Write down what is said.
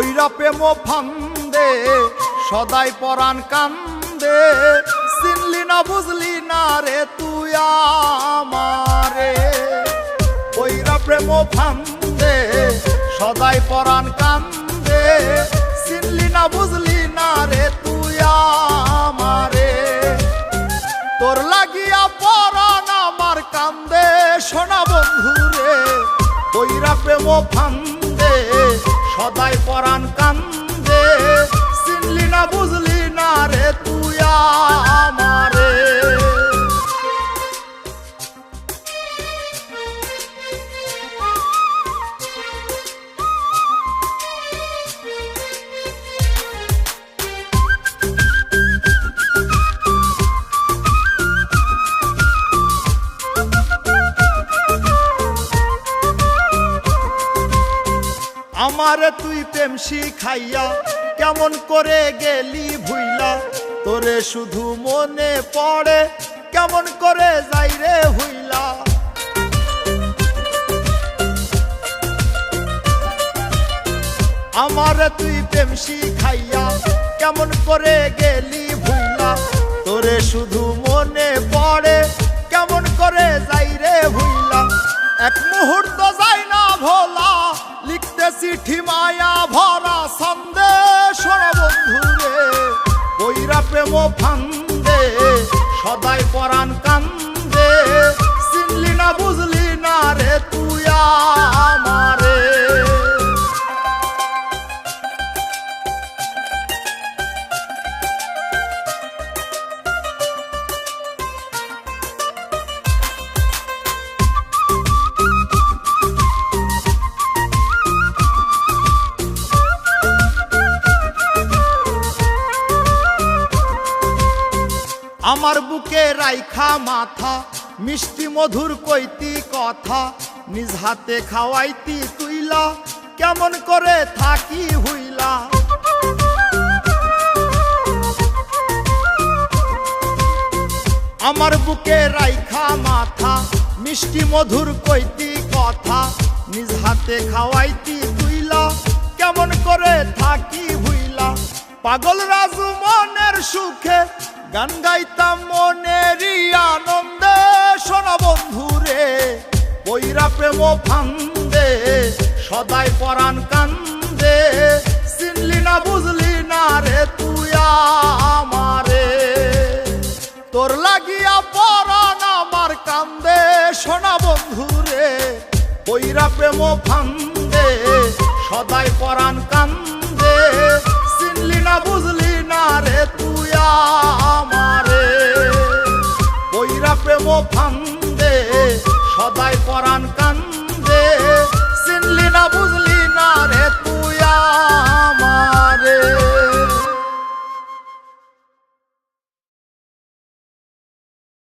পইরা প্রেম ফান্দে সদাই পরাণ কান্দে, চিনলি না বুঝলি না রে তুই আমারে। পইরা প্রেম ফান্দে সদাই পরাণ কান্দে, চিনলি না বুঝলি না রে তুই আমারে। তোর লাগিয়া পরাণ আমার কান্দে সোনা বন্ধুরে, পইরা প্রেম ফান্দে সদাই পরাণ কান্দে, চিনলি না বুঝলি না রে তুই আমারে। আমারে তুই প্রেম শিখাইয়া কেমন করে গেলি ভুইলা, তোরে শুধু মনে পড়ে কেমন করে যাই রে ভুইলা। আমারে তুই প্রেম শিখাইয়া কেমন করে গেলি ভুইলা, তোরে শুধু মনে পড়ে কেমন করে যাই রে ভুইলা। এক মুহূর্ত যাই না ভোলা, লিখতে চিঠি মায়া ভরা সন্দেশ বন্ধুরে, পইরা প্রেম ফান্দে সদাই পরাণ কান্দে, চিনলি না বুঝলি না রে তুই আমারে। আমার বুকে রাইখা মাথা মিষ্টি মধুর কইতি কথা, নিজ হাতে খাওয়াইতি তুইলা কেমন করে থাকি হইলা। আমার বুকে রাইখা মাথা মিষ্টি মধুর কইতি কথা, নিজ হাতে খাওয়াইতি তুইলা কেমন করে থাকি হইলা। পাগল রাজু মনের সুখে গান গাইতাম মনেরই আনন্দে সোনা বন্ধুরে, পইরা প্রেম ফান্দে সদাই পরাণ কান্দে, চিনলি না বুঝলি না রে তুই আমারে। তোর লাগিয়া পরাণ আমার কান্দে সোনা বন্ধুরে, পইরা প্রেম ফান্দে সদাই পরাণ কান্দে, চিনলি না বুঝলি না রে তুই আমারে। পইরা প্রেম ফান্দে সদাই পরাণ কান্দে,